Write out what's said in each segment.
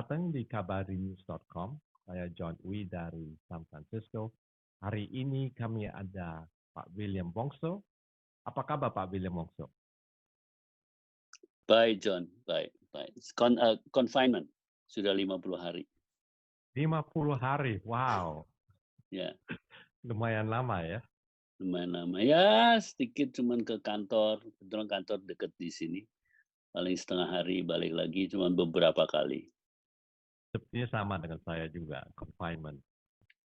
datang di kabarinews.com. Saya John Uy dari San Francisco. Hari ini kami ada Pak William Wongso. Apa kabar Pak William Wongso? Baik John, baik. Confinement sudah 50 hari. 50 hari, wow. Ya, Lumayan lama ya. lumayan lama. Ya, sedikit cuman ke kantor. Kebetulan kantor dekat di sini. Paling setengah hari balik lagi, cuman beberapa kali. Sepertinya sama dengan saya juga, confinement.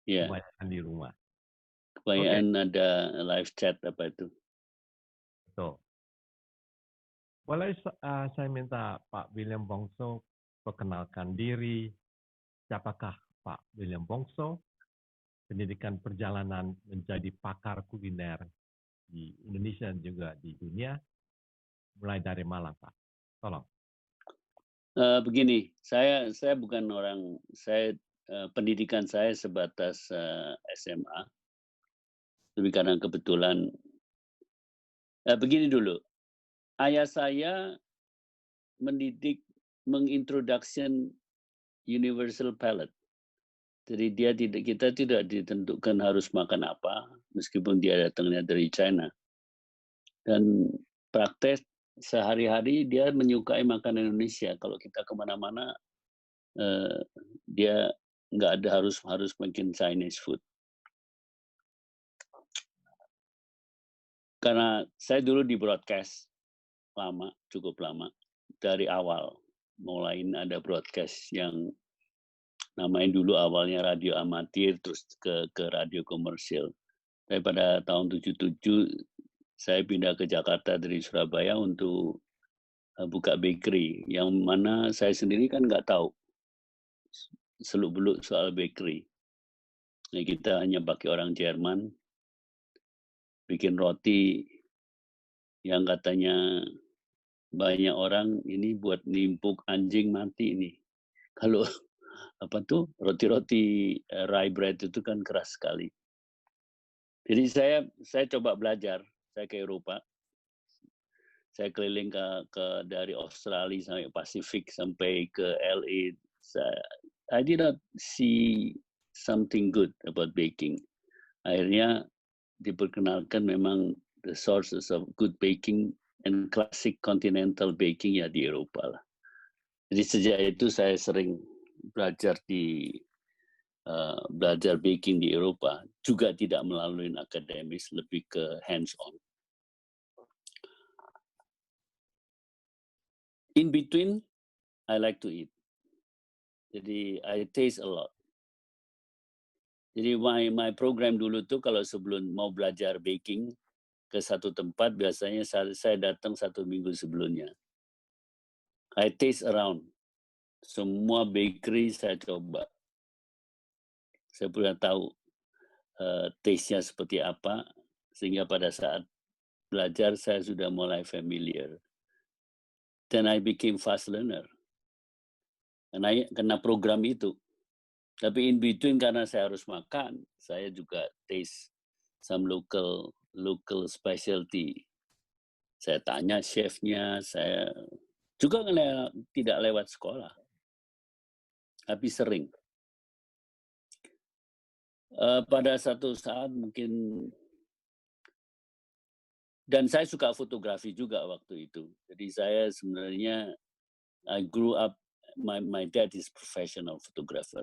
Ya, Kebanyakan di rumah. kebanyakan ada live chat apa itu. Betul. Boleh saya minta Pak William Wongso perkenalkan diri. Siapakah Pak William Wongso? Pendidikan perjalanan menjadi pakar kuliner di Indonesia dan juga di dunia. Mulai dari Malang, Pak. Tolong. Begini, saya bukan orang, pendidikan saya sebatas SMA. Tapi karena kebetulan, begini dulu, ayah saya mendidik, mengintroduction universal palate. Jadi kita tidak ditentukan harus makan apa, meskipun dia datangnya dari China. Dan praktek sehari-hari dia menyukai makanan Indonesia. Kalau kita kemana-mana, dia nggak ada harus makan Chinese food. Karena saya dulu di broadcast lama, cukup lama, dari awal. Mulai ada broadcast yang namanya dulu awalnya radio amatir, terus ke radio komersil. Tapi pada tahun 77 saya pindah ke Jakarta dari Surabaya untuk buka bakery, yang mana saya sendiri kan nggak tahu seluk-beluk soal bakery. Nah, kita hanya pakai orang Jerman, bikin roti yang katanya banyak orang ini buat nimpuk anjing mati ini. Kalau apa tuh roti-roti rye bread itu kan keras sekali. Jadi saya coba belajar, saya ke Eropa, saya keliling ke dari Australia sampai Pasifik sampai ke LA. I did not see something good about baking. Akhirnya diperkenalkan memang the sources of good baking and classic continental baking ya di Eropa lah. Jadi sejak itu saya sering belajar belajar baking di Eropa, juga tidak melalui akademis, lebih ke hands-on. In between, I like to eat. Jadi I taste a lot. Jadi my program dulu tuh kalau sebelum mau belajar baking ke satu tempat, biasanya saya datang 1 minggu sebelumnya. I taste around. Semua bakery saya coba. Saya punya tahu taste-nya seperti apa, sehingga pada saat belajar saya sudah mulai familiar. Then I became fast learner. Karena program itu. Tapi in between karena saya harus makan, saya juga taste some local specialty. Saya tanya chefnya, saya juga tidak lewat sekolah, tapi sering. Pada satu saat mungkin, dan saya suka fotografi juga waktu itu. Jadi saya sebenarnya I grew up, my dad is professional photographer.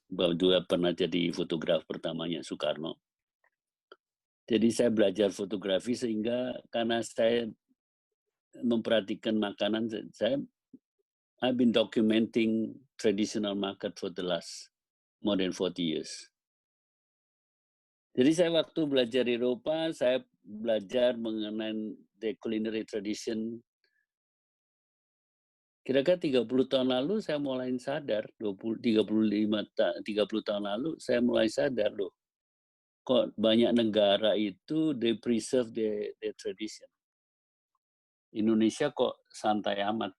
Dia pernah jadi fotograf pertamanya Soekarno. Jadi saya belajar fotografi sehingga karena saya memperhatikan makanan, I've been documenting traditional market for the last more than 40 years. Jadi saya waktu belajar di Eropa, saya belajar mengenai the culinary tradition. Kira-kira 30 tahun lalu saya mulai sadar, 30 tahun lalu saya mulai sadar loh. Kok banyak negara itu they preserve the tradition. Indonesia kok santai amat.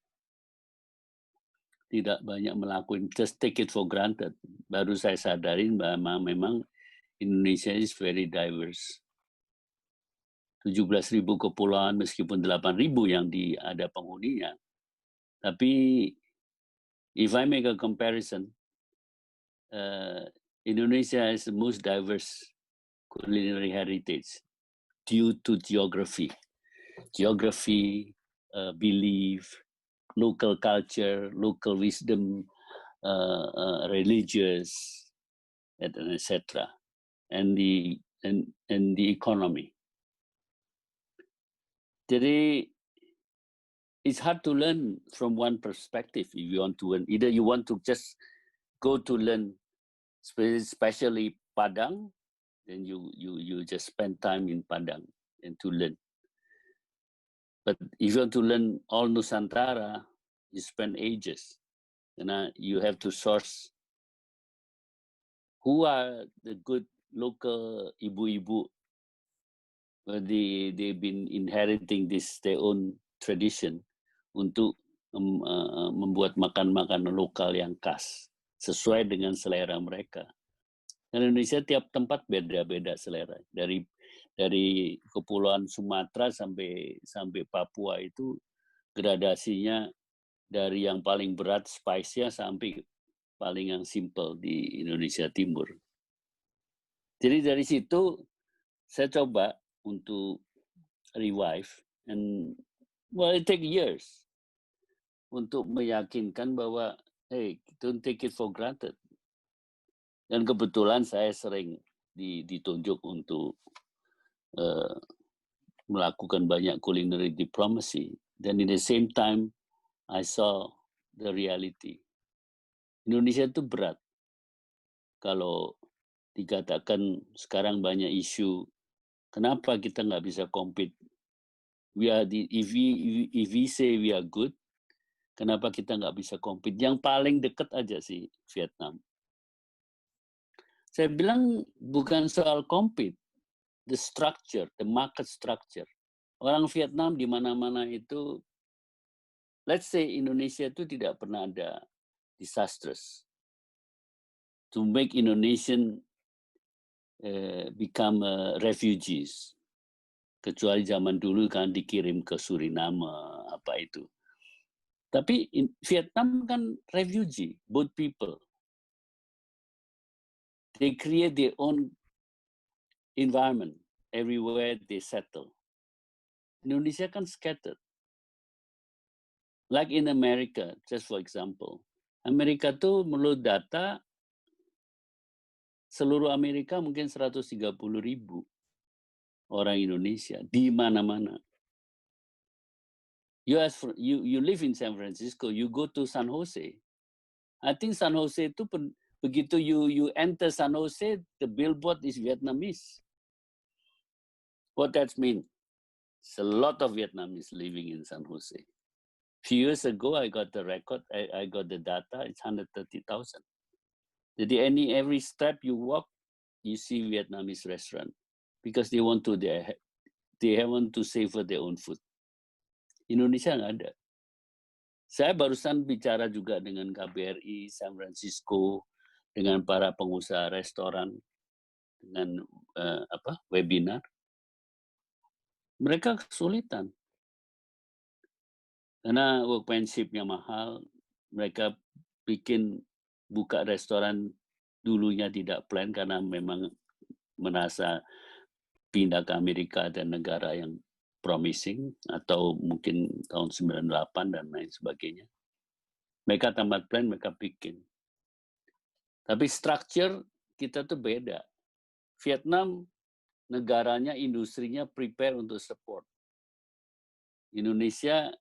Tidak banyak melakukan, just take it for granted. Baru saya sadarin bahwa memang Indonesia is very diverse. 17.000 kepulauan meskipun 8.000 yang ada penghuninya. Tapi if I make a comparison, Indonesia has the most diverse culinary heritage due to geography, belief, local culture, local wisdom, religious, etc., and the economy. Jadi it's hard to learn from one perspective if you want to learn. Either you want to just go to learn, especially Padang, then you just spend time in Padang and to learn. But if you want to learn all Nusantara, you spend ages. And you have to source who are the good local ibu-ibu. They've been inheriting their own tradition untuk membuat makan-makan lokal yang khas sesuai dengan selera mereka. Dan Indonesia tiap tempat beda-beda selera. Dari kepulauan Sumatera sampai Papua itu gradasinya dari yang paling berat spice-nya sampai paling yang simple di Indonesia Timur. Jadi dari situ saya coba untuk revive, and well, it take years untuk meyakinkan bahwa hey, don't take it for granted. Dan kebetulan saya sering ditunjuk untuk melakukan banyak culinary diplomacy. Dan in the same time, I saw the reality. Indonesia itu berat. Kalau dikatakan sekarang banyak isu, kenapa kita nggak bisa compete? If we say we are good, kenapa kita nggak bisa compete? Yang paling dekat aja sih Vietnam. Saya bilang bukan soal compete, the structure, the market structure. Orang Vietnam di mana-mana itu, let's say Indonesia itu tidak pernah ada disasters. To make Indonesian become refugees. Kecuali zaman dulu kan dikirim ke Suriname, apa itu. Tapi Vietnam kan refugee, both people. They create their own environment everywhere they settle. Indonesia kan scattered. Like in America, just for example. Amerika tuh menurut data, seluruh Amerika mungkin 130.000 orang Indonesia di mana-mana. You live in San Francisco, you go to San Jose. I think San Jose itu begitu you enter San Jose, the billboard is Vietnamese. What that mean? It's a lot of Vietnamese living in San Jose. Few years ago, I got the record. I got the data. It's 130,000. Jadi every step you walk, you see Vietnamese restaurant because they want to savor their own food. Indonesia nggak ada. Saya barusan bicara juga dengan KBRI San Francisco, dengan para pengusaha restoran, dengan webinar. Mereka kesulitan. Karena workmanship-nya mahal, mereka buka restoran dulunya tidak plan karena memang merasa pindah ke Amerika dan negara yang promising, atau mungkin tahun 98 dan lain sebagainya. Mereka tamat plan, mereka bikin. Tapi structure kita tuh beda. Vietnam negaranya, industrinya prepare untuk support. Indonesia,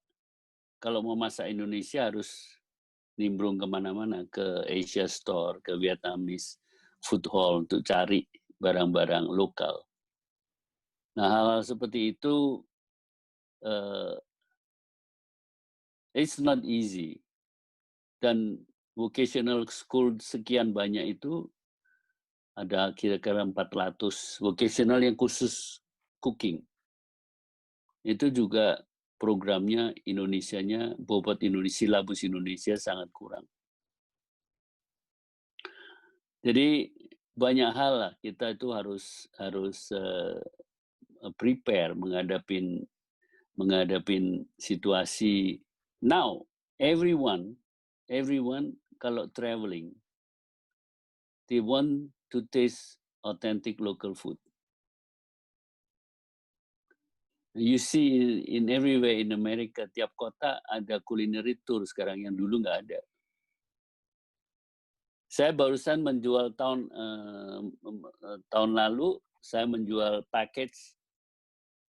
kalau mau masak Indonesia harus nimbrung kemana-mana, ke Asia Store, ke Vietnamese food hall untuk cari barang-barang lokal. Nah, hal-hal seperti itu it's not easy. Dan vocational school sekian banyak itu ada kira-kira 400 vocational yang khusus cooking. Itu juga programnya Indonesianya, bobot Indonesia, silabus Indonesia sangat kurang. Jadi banyak hal lah kita itu harus prepare menghadapin situasi. Now everyone everyone kalau traveling, they want to taste authentic local food. You see in everywhere in America, tiap kota ada culinary tour sekarang yang dulu nggak ada. Saya barusan menjual tahun lalu, saya menjual package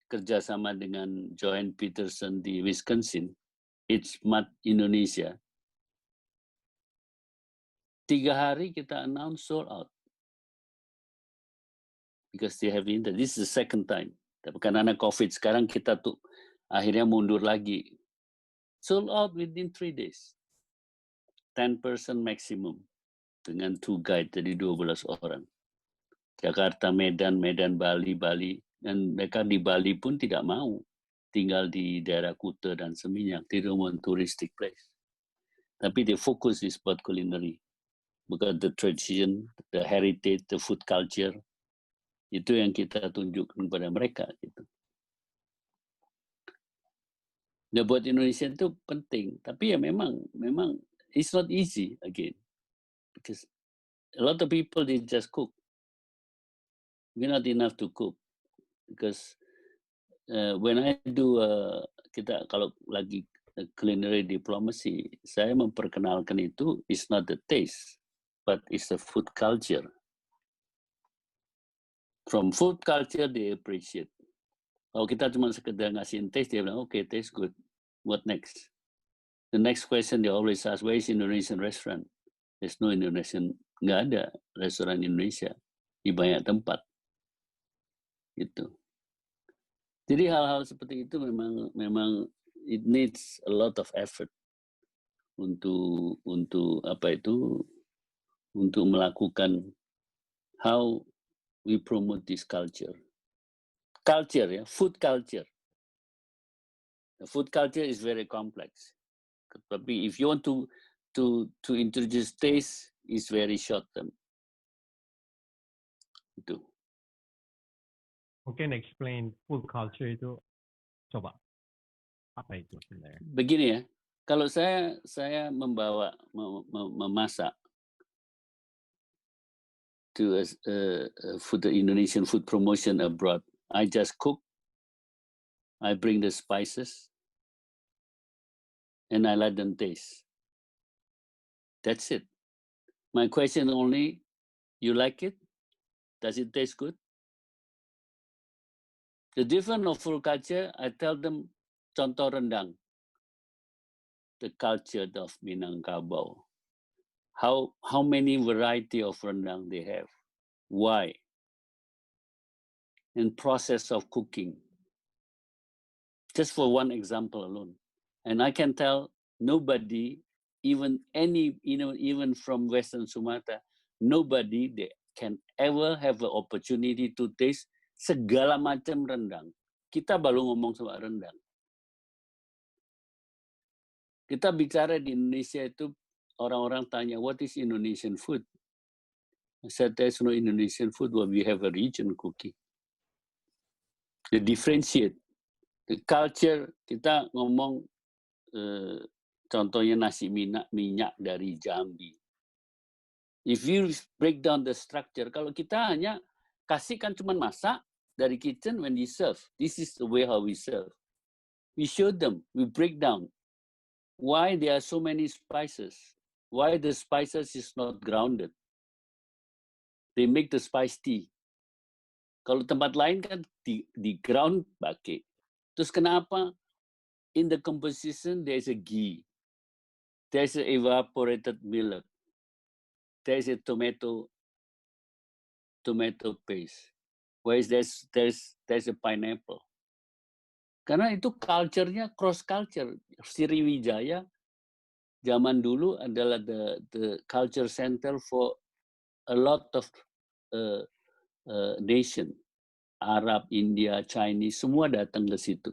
kerjasama dengan Joanne Peterson di Wisconsin, It's Mad Indonesia. 3 hari kita announce sold out. Because they have internet. This is the second time. Tapi karena COVID sekarang kita tuh akhirnya mundur lagi. Sold out within 3 days. 10 person maximum. Dengan 2 guide, jadi 12 orang. Jakarta, Medan, Bali. Dan mereka di Bali pun tidak mau tinggal di daerah Kuta dan Seminyak. They don't want touristic place. Tapi they focus di spot culinary. Because the tradition, the heritage, the food culture, itu yang kita tunjukkan kepada mereka. Gitu. Nah, buat Indonesia itu penting. Tapi ya memang it's not easy again. Because a lot of people, they just cook. We're not enough to cook. Because when I do, kita kalau lagi culinary diplomacy, saya memperkenalkan itu, it's not the taste, but it's the food culture. From food culture, they appreciate. Kalau kita cuma sekedar ngasihin taste, dia bilang, okay, taste good. What next? The next question they always ask, where is Indonesian restaurant? There's no Indonesian, nggak ada restoran Indonesia di banyak tempat. Gitu. Jadi hal-hal seperti itu memang it needs a lot of effort untuk melakukan how we promote this culture. Culture, ya, food culture. The food culture is very complex. Tapi if you want to introduce taste, is very short term. Itu. Mungkin explain food culture itu, coba apa itu sebenarnya? Begini ya, kalau saya memasak to for the Indonesian food promotion abroad, I just cook, I bring the spices, and I let them taste. That's it. My question only, you like it? Does it taste good? The difference of food culture, I tell them, contoh rendang, the culture of Minangkabau. How many variety of rendang they have? Why? And process of cooking. Just for one example alone. And I can tell nobody, even from Western Sumatra, nobody they can ever have the opportunity to taste segala macam rendang. Kita baru ngomong soal rendang. Kita bicara di Indonesia itu, orang-orang tanya, what is Indonesian food? I said, there's no Indonesian food, but we have a region cooking. The differentiate. The culture, kita ngomong, contohnya nasi minyak dari Jambi. If you break down the structure, kalau kita hanya kasihkan cuma masak dari kitchen when we serve. This is the way how we serve. We show them, we break down why there are so many spices, why the spices is not grounded. They make the spice tea. Kalau tempat lain kan di ground pakai. Terus kenapa in the composition there's a ghee, there's a evaporated milk, there's a tomato paste. Whereas there's a pineapple. Karena itu culture-nya cross culture. Sriwijaya zaman dulu adalah the culture center for a lot of nation. Arab, India, Chinese, semua datang ke situ.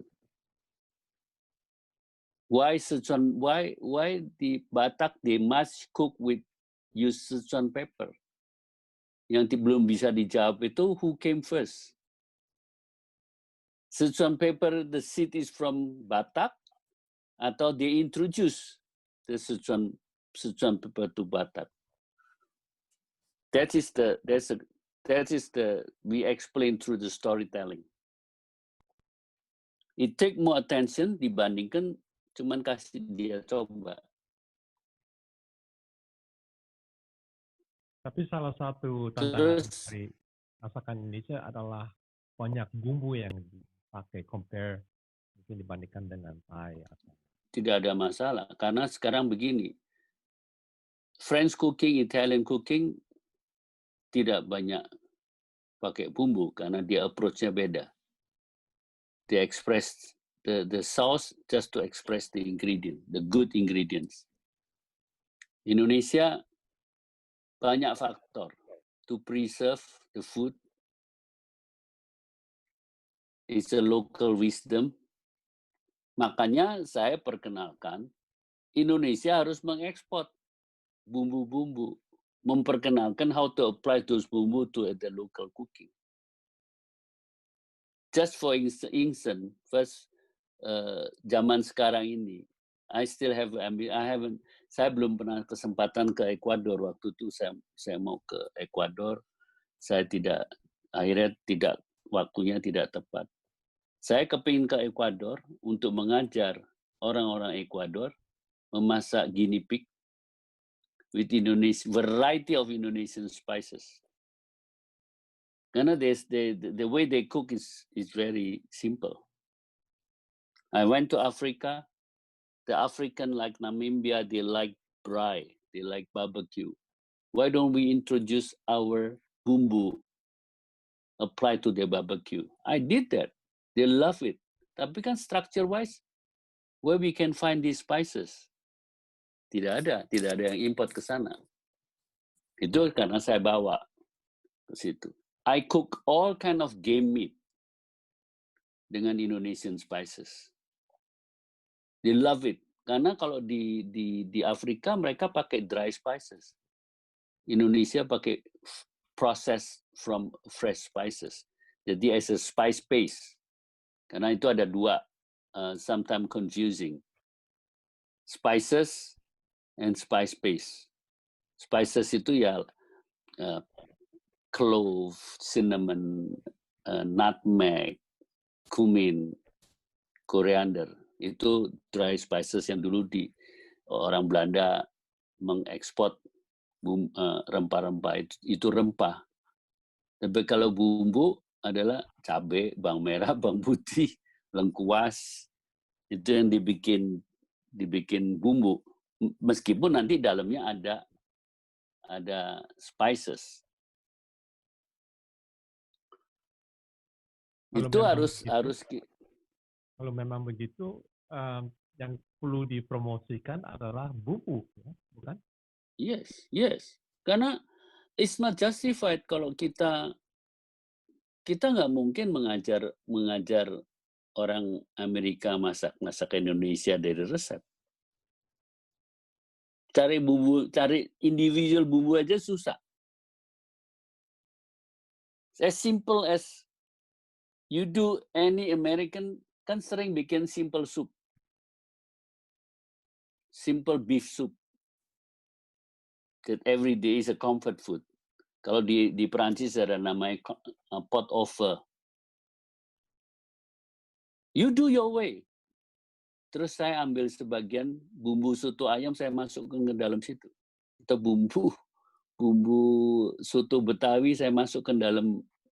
Why Sichuan? Why di Batak they must cook with use Sichuan pepper? Yang belum bisa dijawab itu who came first? Sichuan pepper, the seed is from Batak, atau they introduce the Sichuan Sichuan Batu Batak. That is the we explain through the storytelling. It take more attention dibandingkan cuman kasih dia coba. Tapi salah satu tantangan Terus dari masakan Indonesia adalah banyak bumbu yang dipakai compare mungkin dibandingkan dengan Thai. tidak ada masalah karena sekarang begini, French cooking, Italian cooking tidak banyak pakai bumbu karena dia approach-nya beda. They express the sauce just to express the ingredient, the good ingredients. Indonesia banyak faktor to preserve the food. It's a local wisdom. Makanya saya perkenalkan Indonesia harus mengekspor bumbu-bumbu, memperkenalkan how to apply those bumbu to the local cooking. Just for instance, first zaman sekarang ini, saya belum pernah kesempatan ke Ekuador. Waktu itu saya mau ke Ekuador, akhirnya waktunya tidak tepat. Saya kepingin ke Ekuador untuk mengajar orang-orang Ekuador memasak guinea pig with variety of Indonesian spices. Karena the way they cook is very simple. I went to Africa. The African like Namibia, they like braai, they like barbecue. Why don't we introduce our bumbu apply to their barbecue? I did that. They love it. Tapi kan structure wise, where we can find these spices? Tidak ada yang import ke sana. Itu karena saya bawa ke situ. I cook all kind of game meat dengan Indonesian spices. They love it. Karena kalau di Afrika mereka pakai dry spices. Indonesia pakai process from fresh spices. Jadi as a spice paste. Karena itu ada dua, sometimes confusing. Spices and spice paste. Spices itu ya clove, cinnamon, nutmeg, cumin, coriander. Itu dry spices yang dulu orang Belanda mengekspor rempah-rempah itu rempah. Tapi kalau bumbu adalah cabai, bawang merah, bawang putih, lengkuas. Itu yang dibikin bumbu. Meskipun nanti dalamnya ada spices. Kalau memang begitu, yang perlu dipromosikan adalah bumbu, bukan? Yes. Karena it's not justified kalau kita nggak mungkin mengajar orang Amerika masak Indonesia dari resep. Cari individual bumbu aja susah. As simple as you do any American kan sering bikin simple soup. Simple beef soup. That every day is a comfort food. Kalau di Perancis ada namanya pot au feu. You do your way. Terus saya ambil sebagian bumbu soto ayam saya masukkan ke dalam situ. Atau bumbu soto Betawi saya masukkan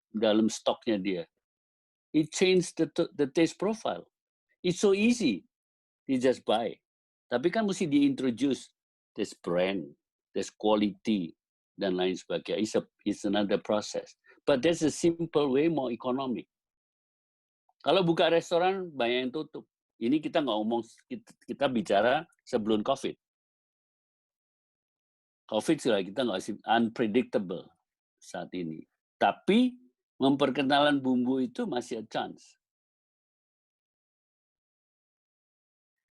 dalam stoknya dia. It changed the taste profile. It's so easy. You just buy. Tapi kan mesti diintroduce this brand, this quality, dan lain sebagainya. It's another process. But that's a simple way, more economic. Kalau buka restoran, banyak yang tutup. Ini kita nggak ngomong, kita bicara sebelum COVID. COVID sudah kita nggak unpredictable saat ini. Tapi memperkenalan bumbu itu masih a chance.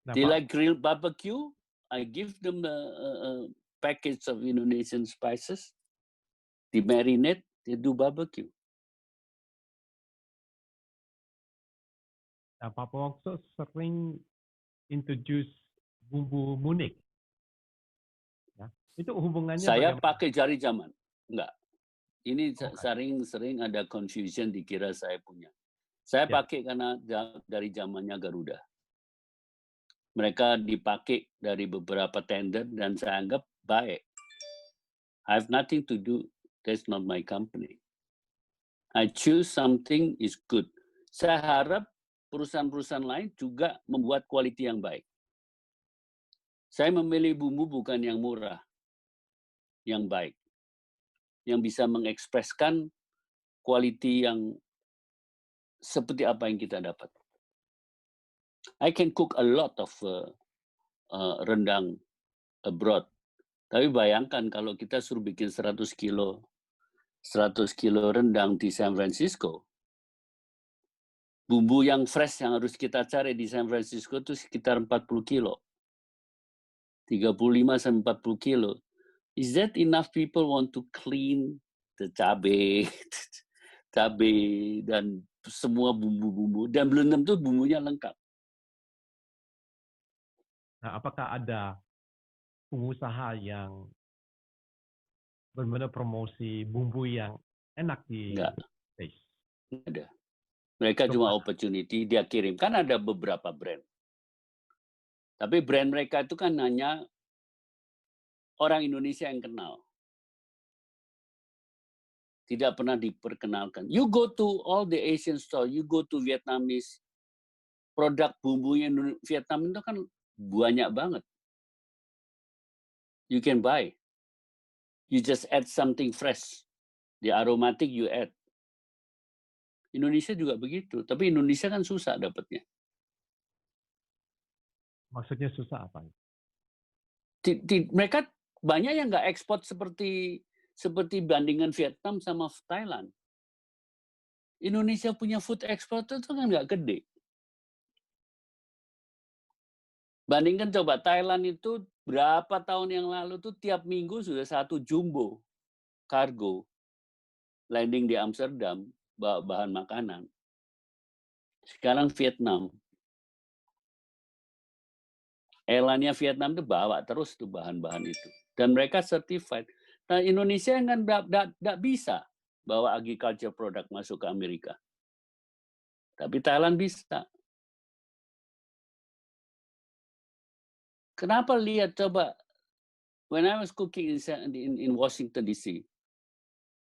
They like grilled barbecue. I give them a package of Indonesian spices. Di marinate, they do barbecue. Nah, Pak Wongso sering introduce bumbu munik. Itu hubungannya Saya bagaimana? pakai jari zaman. Enggak. Ini Oh, bukan. sering ada confusion dikira saya punya. Saya Ya. pakai karena dari zamannya Garuda. Mereka dipakai dari beberapa tender dan saya anggap baik. I have nothing to do. That's not my company. I choose something is good. Saya harap perusahaan-perusahaan lain juga membuat quality yang baik. Saya memilih bumbu bukan yang murah, yang baik. Yang bisa mengekspreskan quality yang seperti apa yang kita dapat. I can cook a lot of rendang abroad. Tapi bayangkan kalau kita suruh bikin 100 kilo rendang di San Francisco, bumbu yang fresh yang harus kita cari di San Francisco itu sekitar 40 kilo. 35 sampai 40 kilo. Is that enough people want to clean the cabai, cabai dan semua bumbu-bumbu dan belum tentu bumbunya lengkap. Nah, apakah ada pengusaha yang benar-benar promosi bumbu yang enak di Enggak, taste? enggak ada. Mereka Belum cuma ada. opportunity, dia kirim. Kan ada beberapa brand. Tapi brand mereka itu kan hanya orang Indonesia yang kenal. Tidak pernah diperkenalkan. You go to all the Asian store, you go to Vietnamese, produk bumbunya Vietnam itu kan banyak banget. You can buy. You just add something fresh. The aromatic you add. Indonesia juga begitu. Tapi Indonesia kan susah dapatnya. Maksudnya susah apa? Mereka banyak yang nggak ekspor seperti bandingan Vietnam sama Thailand. Indonesia punya food export itu kan nggak gede. Bandingkan coba Thailand itu berapa tahun yang lalu tuh tiap minggu sudah satu jumbo kargo landing di Amsterdam bawa bahan makanan. Sekarang Vietnam, airline-nya Vietnam itu bawa terus tuh bahan-bahan itu. Dan mereka certified. Nah Indonesia kan nggak bisa bawa agriculture product masuk ke Amerika. Tapi Thailand bisa. Kenapa lihat coba, when I was cooking in Washington DC,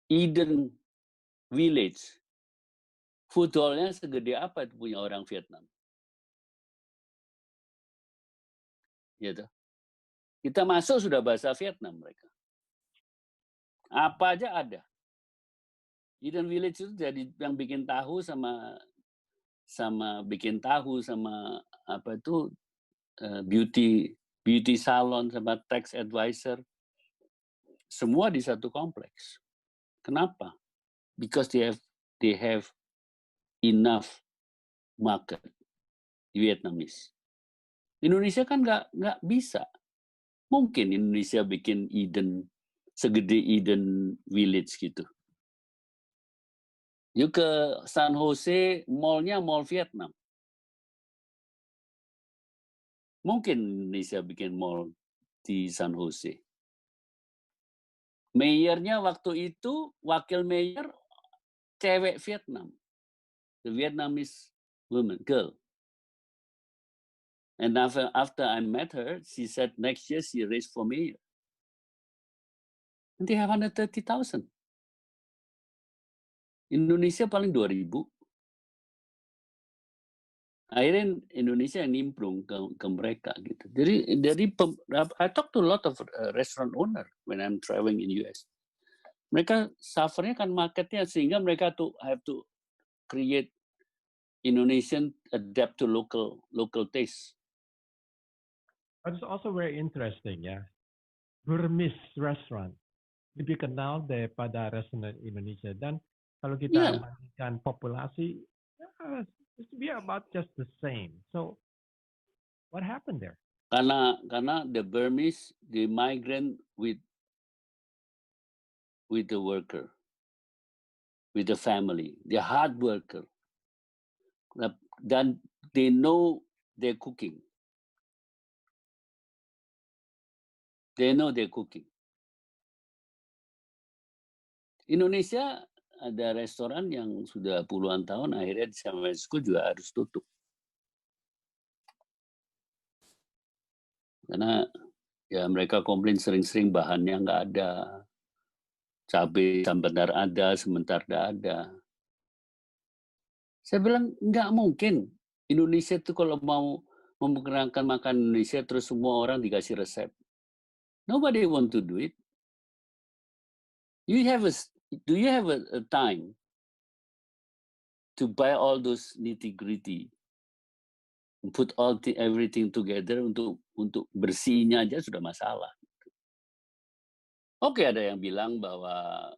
Eden Village, food hall-nya segede apa itu punya orang Vietnam? Gitu. Kita masuk sudah bahasa Vietnam mereka. Apa aja ada. Eden Village itu jadi yang bikin tahu sama bikin tahu sama apa itu beauty salon sama tax advisor semua di satu kompleks. Kenapa? Because they have enough market Vietnamese. Indonesia kan nggak bisa. Mungkin Indonesia bikin Eden segede Eden Village gitu. Yuk ke San Jose, mall-nya mall Vietnam. Mungkin Indonesia bikin mall di San Jose. Mayornya waktu itu, wakil mayor cewek Vietnam. The Vietnamese woman, girl. And after I met her, she said next year she raised for mayor. And they have 130,000. Indonesia paling 2.000. Akhirnya Indonesia yang nimbrung ke mereka gitu. Jadi I talk to a lot of restaurant owner when I'm traveling in US. Mereka suffernya kan marketnya sehingga mereka have to create Indonesian adapt to local taste. But it's also very interesting ya. Burmese restaurant lebih kenal daripada restoran Indonesia. Dan kalau kita Yeah, bandingkan populasi, it's be about just the same. So what happened there? karena the Burmese they migrate with the worker, with the family. They're hard worker. Dan they know their cooking. They know they're cooking. Indonesia ada restoran yang sudah puluhan tahun akhirnya di San Francisco juga harus tutup. Karena ya mereka komplain sering-sering bahannya nggak ada. Cabai sebentar ada, sebentar tidak ada. Saya bilang nggak mungkin. Indonesia itu kalau mau memperkenalkan makan Indonesia terus semua orang dikasih resep. Nobody want to do it. Do you have a time to buy all those nitty-gritty? Put everything together untuk bersihnya aja sudah masalah. Oke, ada yang bilang bahwa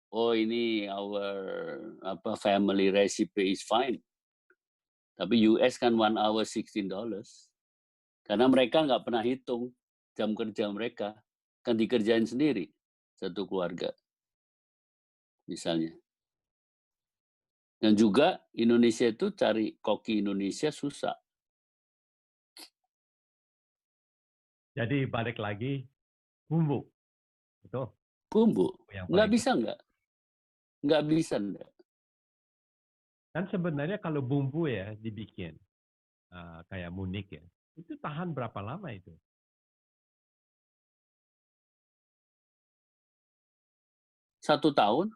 oh ini our family recipe is fine. Tapi US kan 1 hour $16. Karena mereka nggak pernah hitung jam kerja mereka. Kan dikerjain sendiri satu keluarga. Misalnya. Dan juga Indonesia itu cari koki Indonesia susah. Jadi balik lagi bumbu, betul? Bumbu, Yang nggak paling bisa nggak? Nggak bisa nggak? Dan sebenarnya kalau bumbu ya dibikin kayak Munich ya, itu tahan berapa lama itu? 1 tahun.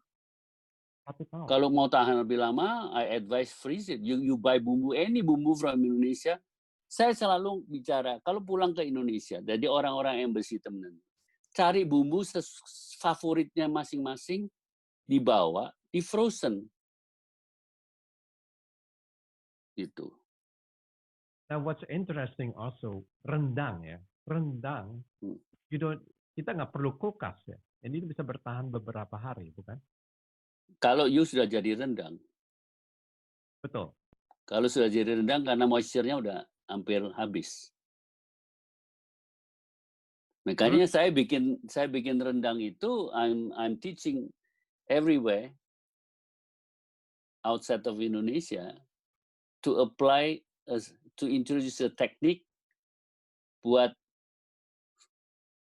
1 tahun. Kalau mau tahan lebih lama, I advise freeze it. You buy bumbu, any bumbu from Indonesia. Saya selalu bicara, kalau pulang ke Indonesia, jadi orang-orang embassy teman, cari bumbu favoritnya masing-masing, dibawa, di frozen. Gitu. Now what's interesting also, rendang ya. Rendang, kita nggak perlu kulkas ya. Ini bisa bertahan beberapa hari, bukan? Kalau you sudah jadi rendang. Betul. Kalau sudah jadi rendang, karena moisture-nya udah hampir habis. Makanya saya bikin rendang itu, I'm teaching everywhere outside of Indonesia to apply, to introduce a technique buat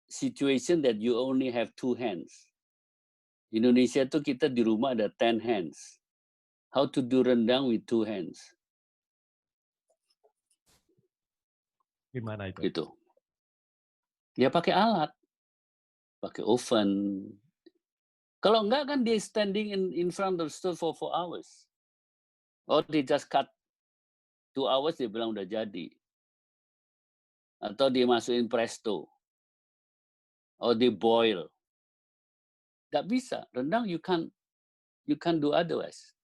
situation that you only have 2 hands. Indonesia itu kita di rumah ada 10 hands. How to do rendang with 2 hands. Gimana itu? Gitu. Ya pakai alat. Pakai oven. Kalau enggak kan dia standing in front of the stove for 4 hours. Or they just cut 2 hours dia bilang udah jadi. Atau dia masukin presto. Or they boil. Nggak bisa. Rendang you can't do otherwise.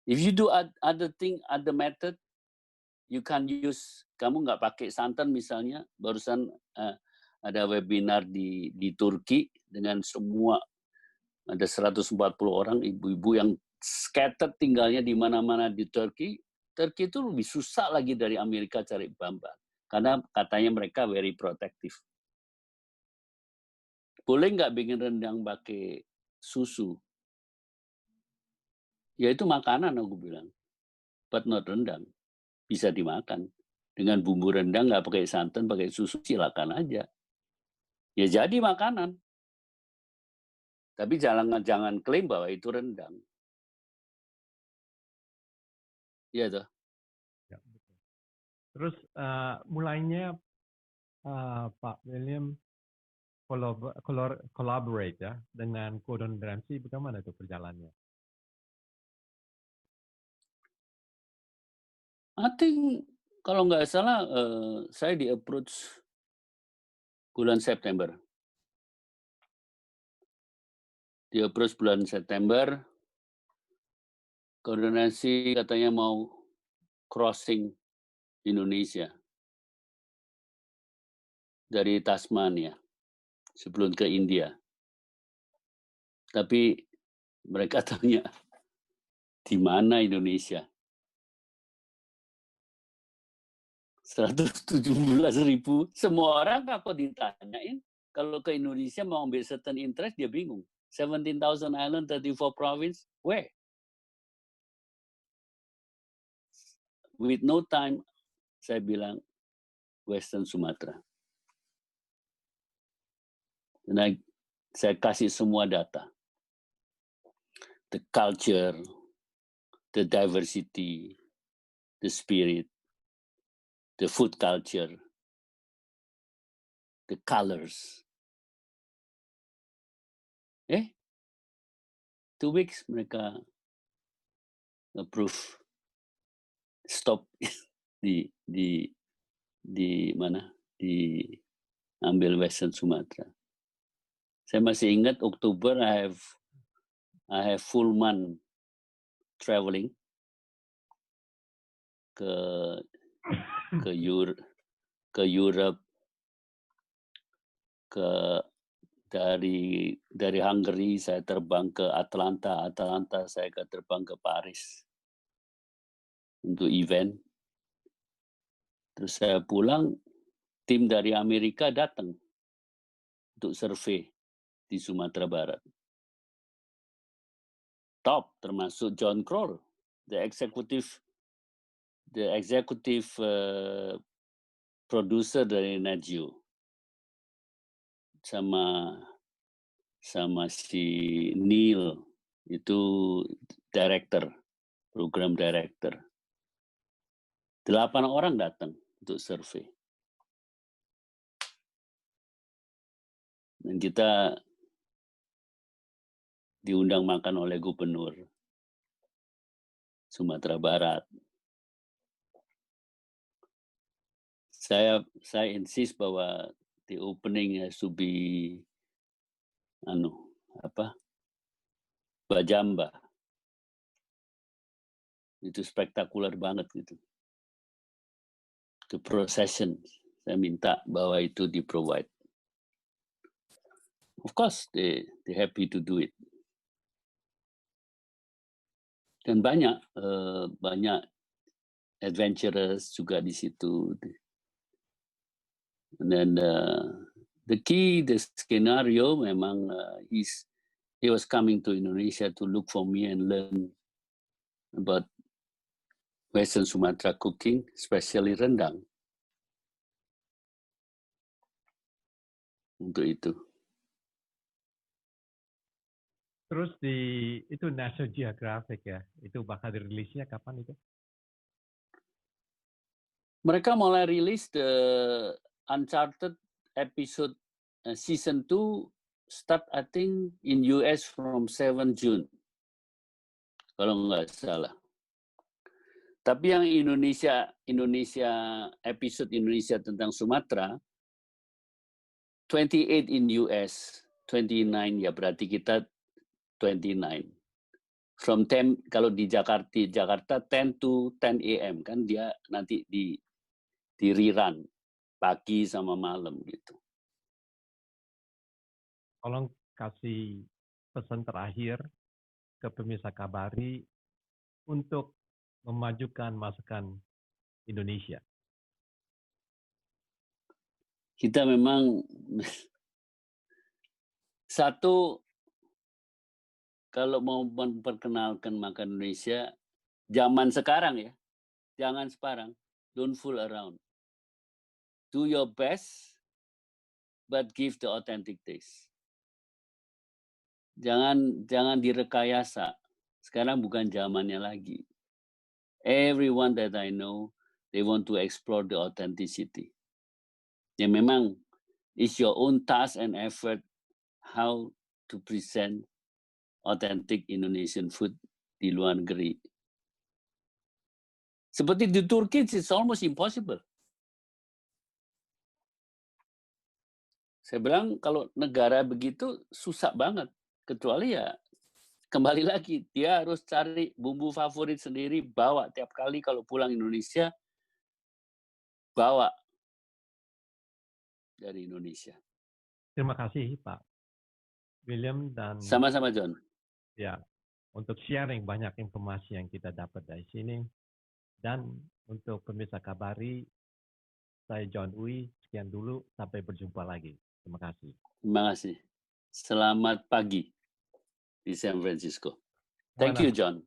If you do other thing, other method, you can use, kamu nggak pakai santan misalnya, barusan ada webinar di Turki dengan semua, ada 140 orang ibu-ibu yang scattered tinggalnya di mana-mana di Turki. Turki itu lebih susah lagi dari Amerika cari bahan-bahan. Karena katanya mereka very protective. Boleh nggak bikin rendang pakai susu? Ya itu makanan aku bilang. But not rendang. Bisa dimakan. Dengan bumbu rendang nggak pakai santan, pakai susu, silakan aja. Ya jadi makanan. Tapi jangan klaim bahwa itu rendang. Iya toh. Ya, betul. Terus mulainya Pak William collaborate ya dengan Gordon Ramsay, bagaimana itu perjalanannya? I think kalau nggak salah saya di approach bulan September. Di approach bulan September, koordinasi katanya mau crossing Indonesia dari Tasmania sebelum ke India. Tapi mereka tanya di mana Indonesia? 117.000. Semua orang kalau ditanyain, kalau ke Indonesia mau ambil certain interest, dia bingung. 17,000 island, 34 province, where? With no time, saya bilang Western Sumatera. Dan saya kasih semua data. The culture, the diversity, the spirit, the food culture, the colors. 2 weeks mereka approve stop di mana, di ambil Western Sumatra. Saya masih ingat Oktober I have full month traveling ke Europe, dari Hungary saya terbang ke Atlanta saya terbang ke Paris untuk event. Terus saya pulang, tim dari Amerika datang untuk survei di Sumatera Barat. Top, termasuk John Kroll, the executive producer dari Nat-Geo, sama si Neil, itu program director. 8 orang datang untuk survei. Dan kita diundang makan oleh gubernur Sumatera Barat. Saya insist bahwa the opening has to be Bajamba. Itu spektakuler banget gitu. The procession, saya minta bahwa itu di-provide. Of course, they happy to do it. Dan banyak adventurers juga di situ. And then the scenario memang he was coming to Indonesia to look for me and learn about Western Sumatra cooking, especially rendang. Untuk itu. Terus itu National Geographic ya, itu bakal dirilisnya kapan itu? Mereka mulai rilis the Uncharted episode season 2 start I think in US from 7 June. Kalau nggak salah. Tapi yang Indonesia episode Indonesia tentang Sumatera 28 in US, 29 ya berarti kita 29. From 10 kalau di Jakarta 10 to 10 AM kan dia nanti di rerun pagi sama malam gitu. Tolong kasih pesan terakhir ke pemirsa Kabari untuk memajukan masakan Indonesia. Kita memang satu, kalau mau memperkenalkan makan Indonesia zaman sekarang ya, jangan sekarang, don't fool around. Do your best, but give the authentic taste. Jangan direkayasa. Sekarang bukan zamannya lagi. Everyone that I know, they want to explore the authenticity. Ya memang it's your own task and effort how to present authentic Indonesian food di luar negeri. Seperti di Turki, it's almost impossible. Saya bilang kalau negara begitu susah banget. Kecuali ya kembali lagi, dia harus cari bumbu favorit sendiri, bawa tiap kali kalau pulang Indonesia, bawa dari Indonesia. Terima kasih Pak William dan Sama-sama John. Ya, untuk sharing banyak informasi yang kita dapat dari sini. Dan untuk pemirsa Kabari, saya John Uy, sekian dulu, sampai berjumpa lagi. Terima kasih. Terima kasih. Selamat pagi di San Francisco. Thank you, John.